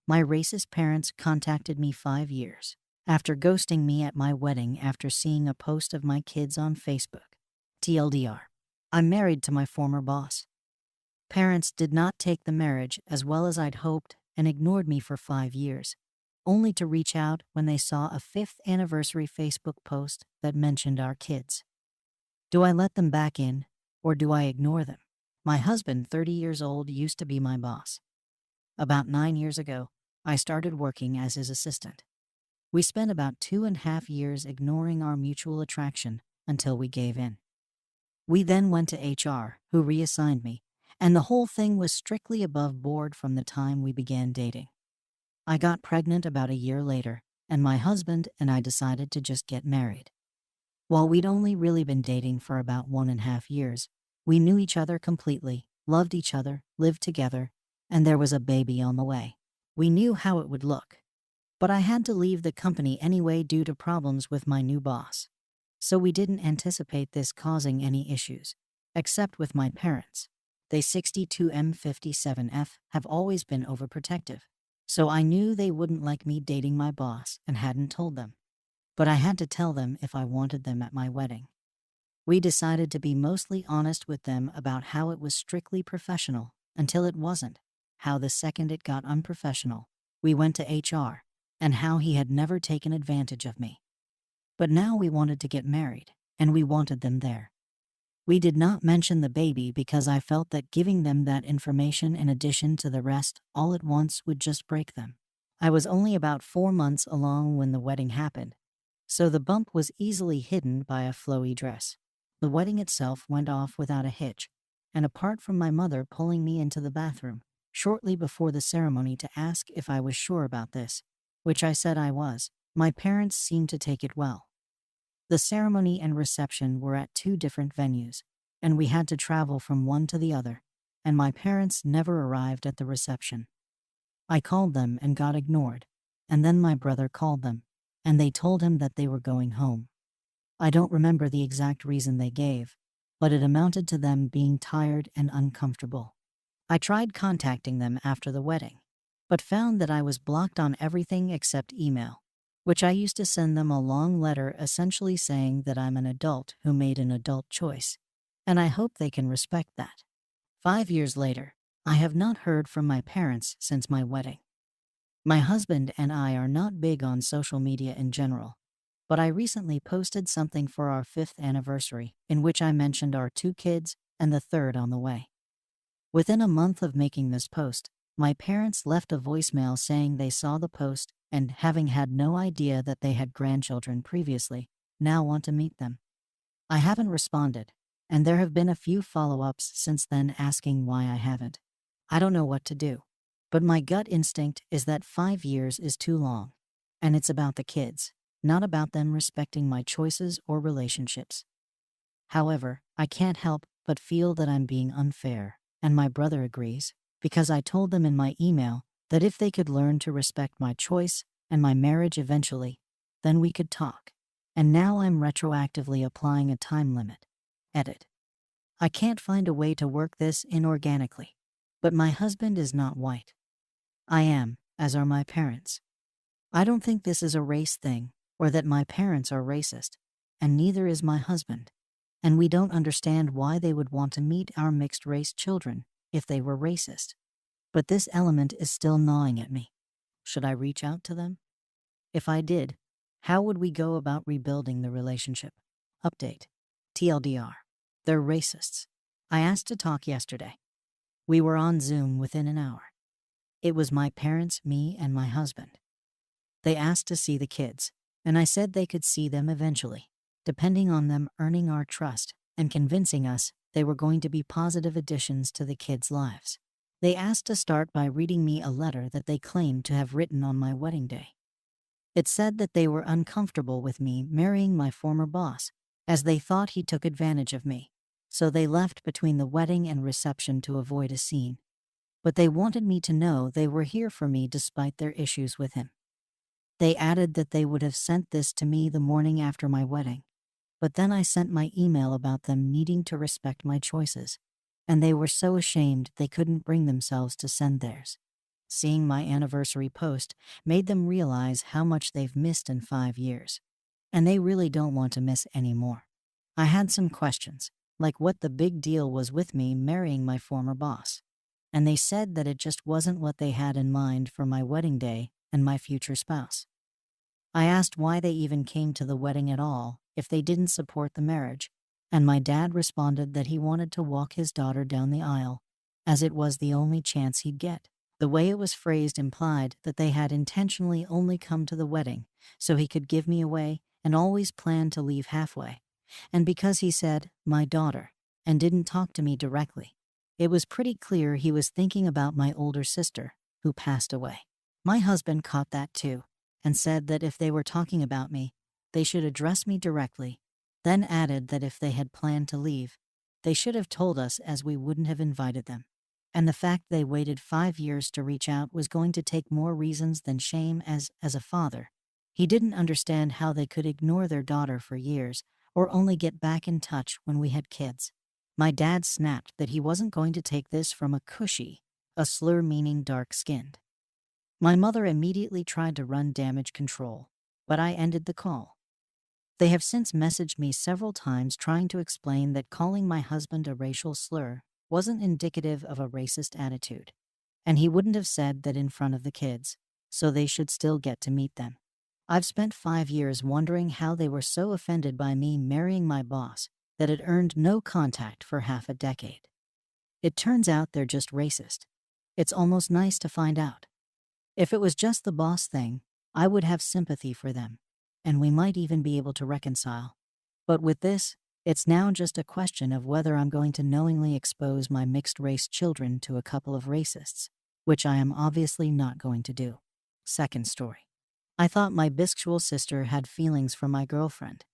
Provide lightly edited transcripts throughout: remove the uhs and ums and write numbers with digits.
My racist parents contacted me 5 years after ghosting me at my wedding after seeing a post of my kids on Facebook. TLDR. I'm married to my former boss. Parents did not take the marriage as well as I'd hoped and ignored me for 5 years, only to reach out when they saw a 5th anniversary Facebook post that mentioned our kids. Do I let them back in, or do I ignore them? My husband, 30 years old, used to be my boss. About 9 years ago, I started working as his assistant. We spent about 2.5 years ignoring our mutual attraction until we gave in. We then went to HR, who reassigned me, and the whole thing was strictly above board from the time we began dating. I got pregnant about a year later, and my husband and I decided to just get married. While we'd only really been dating for about 1.5 years, we knew each other completely, loved each other, lived together, and there was a baby on the way. We knew how it would look. But I had to leave the company anyway due to problems with my new boss. So we didn't anticipate this causing any issues, except with my parents. They 62M57F have always been overprotective. So I knew they wouldn't like me dating my boss and hadn't told them. But I had to tell them if I wanted them at my wedding. We decided to be mostly honest with them about how it was strictly professional until it wasn't, how the second it got unprofessional, we went to HR, and how he had never taken advantage of me. But now we wanted to get married, and we wanted them there. We did not mention the baby because I felt that giving them that information in addition to the rest all at once would just break them. I was only about 4 months along when the wedding happened, so the bump was easily hidden by a flowy dress. The wedding itself went off without a hitch, and apart from my mother pulling me into the bathroom shortly before the ceremony to ask if I was sure about this, which I said I was, my parents seemed to take it well. The ceremony and reception were at 2 different venues, and we had to travel from one to the other, and my parents never arrived at the reception. I called them and got ignored, and then my brother called them, and they told him that they were going home. I don't remember the exact reason they gave, but it amounted to them being tired and uncomfortable. I tried contacting them after the wedding, but found that I was blocked on everything except email, which I used to send them a long letter essentially saying that I'm an adult who made an adult choice, and I hope they can respect that. 5 years later, I have not heard from my parents since my wedding. My husband and I are not big on social media in general, but I recently posted something for our 5th anniversary in which I mentioned our 2 kids and the 3rd on the way. Within a month of making this post, my parents left a voicemail saying they saw the post and, having had no idea that they had grandchildren previously, now want to meet them. I haven't responded, and there have been a few follow-ups since then asking why I haven't. I don't know what to do, but my gut instinct is that 5 years is too long, and it's about the kids, not about them respecting my choices or relationships. However, I can't help but feel that I'm being unfair, and my brother agrees, because I told them in my email that if they could learn to respect my choice and my marriage eventually, then we could talk. And now I'm retroactively applying a time limit. Edit. I can't find a way to work this in organically, but my husband is not white. I am, as are my parents. I don't think this is a race thing, or that my parents are racist, and neither is my husband. And we don't understand why they would want to meet our mixed-race children if they were racist. But this element is still gnawing at me. Should I reach out to them? If I did, how would we go about rebuilding the relationship? Update. TLDR. They're racists. I asked to talk yesterday. We were on Zoom within an hour. It was my parents, me, and my husband. They asked to see the kids, and I said they could see them eventually, depending on them earning our trust and convincing us they were going to be positive additions to the kids' lives. They asked to start by reading me a letter that they claimed to have written on my wedding day. It said that they were uncomfortable with me marrying my former boss, as they thought he took advantage of me, so they left between the wedding and reception to avoid a scene. But they wanted me to know they were here for me despite their issues with him. They added that they would have sent this to me the morning after my wedding, but then I sent my email about them needing to respect my choices, and they were so ashamed they couldn't bring themselves to send theirs. Seeing my anniversary post made them realize how much they've missed in 5 years. And they really don't want to miss any more. I had some questions, like what the big deal was with me marrying my former boss. And they said that it just wasn't what they had in mind for my wedding day and my future spouse. I asked why they even came to the wedding at all if they didn't support the marriage, and my dad responded that he wanted to walk his daughter down the aisle, as it was the only chance he'd get. The way it was phrased implied that they had intentionally only come to the wedding so he could give me away and always planned to leave halfway. And because he said, "my daughter," and didn't talk to me directly, it was pretty clear he was thinking about my older sister, who passed away. My husband caught that too, and said that if they were talking about me, they should address me directly, then added that if they had planned to leave, they should have told us as we wouldn't have invited them. And the fact they waited 5 years to reach out was going to take more reasons than shame as a father. He didn't understand how they could ignore their daughter for years or only get back in touch when we had kids. My dad snapped that he wasn't going to take this from a cushy, a slur meaning dark-skinned. My mother immediately tried to run damage control, but I ended the call. They have since messaged me several times trying to explain that calling my husband a racial slur wasn't indicative of a racist attitude, and he wouldn't have said that in front of the kids, so they should still get to meet them. I've spent 5 years wondering how they were so offended by me marrying my boss that it earned no contact for half a decade. It turns out they're just racist. It's almost nice to find out. If it was just the boss thing, I would have sympathy for them, and we might even be able to reconcile. But with this, it's now just a question of whether I'm going to knowingly expose my mixed-race children to a couple of racists, which I am obviously not going to do. Second story. I thought my bisexual sister had feelings for my girlfriend,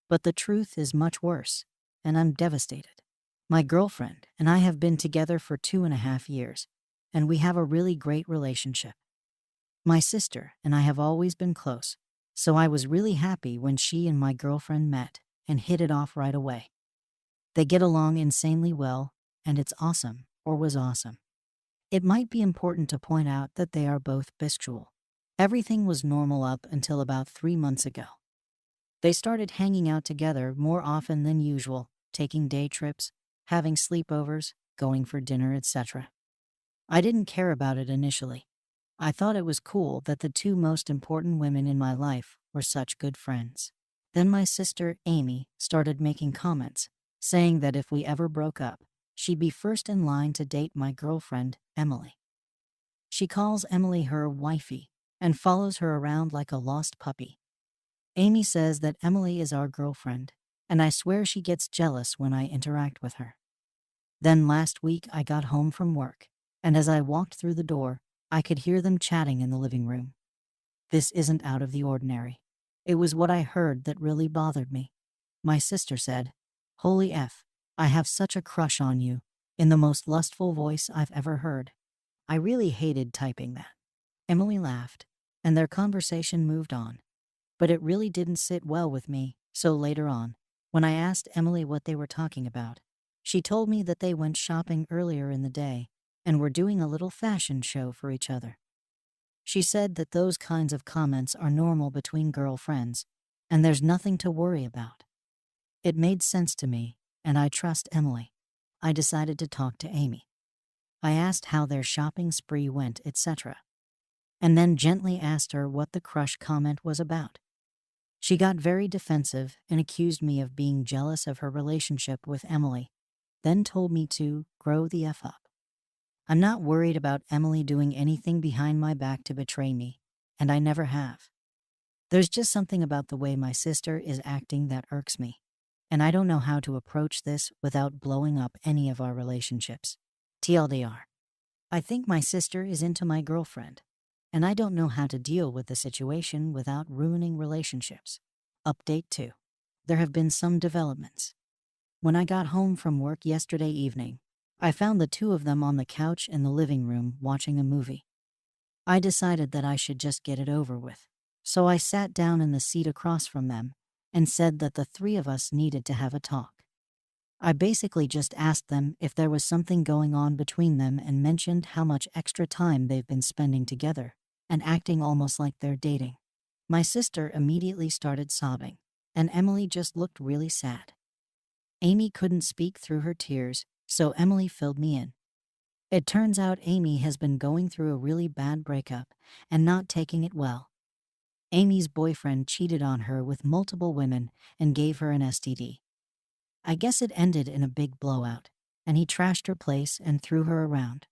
but the truth is much worse, and I'm devastated. My girlfriend and I have been together for 2.5 years, and we have a really great relationship. My sister and I have always been close, so I was really happy when she and my girlfriend met and hit it off right away. They get along insanely well, and it's awesome, or was awesome. It might be important to point out that they are both bisexual. Everything was normal up until about 3 months ago. They started hanging out together more often than usual, taking day trips, having sleepovers, going for dinner, etc. I didn't care about it initially. I thought it was cool that the two most important women in my life were such good friends. Then my sister, Amy, started making comments, saying that if we ever broke up, she'd be first in line to date my girlfriend, Emily. She calls Emily her wifey and follows her around like a lost puppy. Amy says that Emily is our girlfriend, and I swear she gets jealous when I interact with her. Then last week I got home from work, and as I walked through the door, I could hear them chatting in the living room. This isn't out of the ordinary. It was what I heard that really bothered me. My sister said, "Holy F, I have such a crush on you," in the most lustful voice I've ever heard. I really hated typing that. Emily laughed, and their conversation moved on. But it really didn't sit well with me, so later on, when I asked Emily what they were talking about, she told me that they went shopping earlier in the day and were doing a little fashion show for each other. She said that those kinds of comments are normal between girlfriends, and there's nothing to worry about. It made sense to me, and I trust Emily. I decided to talk to Amy. I asked how their shopping spree went, etc., and then gently asked her what the crush comment was about. She got very defensive and accused me of being jealous of her relationship with Emily, then told me to grow the F up. I'm not worried about Emily doing anything behind my back to betray me, and I never have. There's just something about the way my sister is acting that irks me, and I don't know how to approach this without blowing up any of our relationships. TLDR. I think my sister is into my girlfriend, and I don't know how to deal with the situation without ruining relationships. Update 2. There have been some developments. When I got home from work yesterday evening, I found the two of them on the couch in the living room watching a movie. I decided that I should just get it over with, so I sat down in the seat across from them and said that the three of us needed to have a talk. I basically just asked them if there was something going on between them and mentioned how much extra time they've been spending together and acting almost like they're dating. My sister immediately started sobbing, and Emily just looked really sad. Amy couldn't speak through her tears, so Emily filled me in. It turns out Amy has been going through a really bad breakup and not taking it well. Amy's boyfriend cheated on her with multiple women and gave her an STD. I guess it ended in a big blowout, and he trashed her place and threw her around.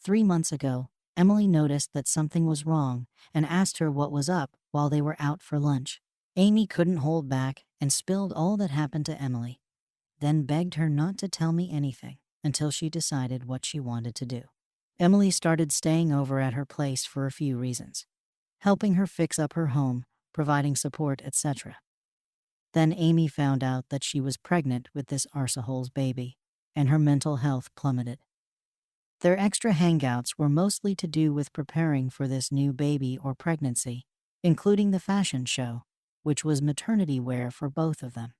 3 months ago, Emily noticed that something was wrong and asked her what was up while they were out for lunch. Amy couldn't hold back and spilled all that happened to Emily, then begged her not to tell me anything until she decided what she wanted to do. Emily started staying over at her place for a few reasons, helping her fix up her home, providing support, etc. Then Amy found out that she was pregnant with this arsehole's baby, and her mental health plummeted. Their extra hangouts were mostly to do with preparing for this new baby or pregnancy, including the fashion show, which was maternity wear for both of them.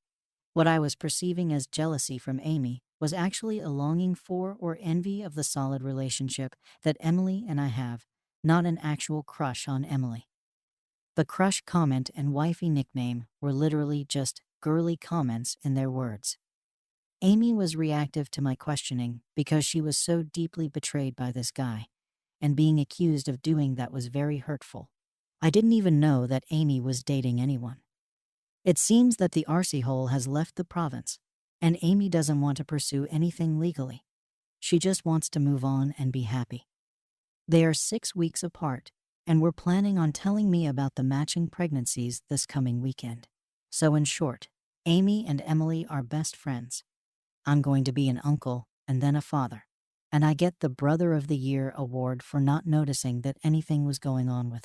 What I was perceiving as jealousy from Amy was actually a longing for or envy of the solid relationship that Emily and I have, not an actual crush on Emily. The crush comment and wifey nickname were literally just girly comments in their words. Amy was reactive to my questioning because she was so deeply betrayed by this guy, and being accused of doing that was very hurtful. I didn't even know that Amy was dating anyone. It seems that the RC hole has left the province, and Amy doesn't want to pursue anything legally. She just wants to move on and be happy. They are 6 weeks apart, and we're planning on telling me about the matching pregnancies this coming weekend. So in short, Amy and Emily are best friends. I'm going to be an uncle and then a father, and I get the Brother of the Year award for not noticing that anything was going on with her.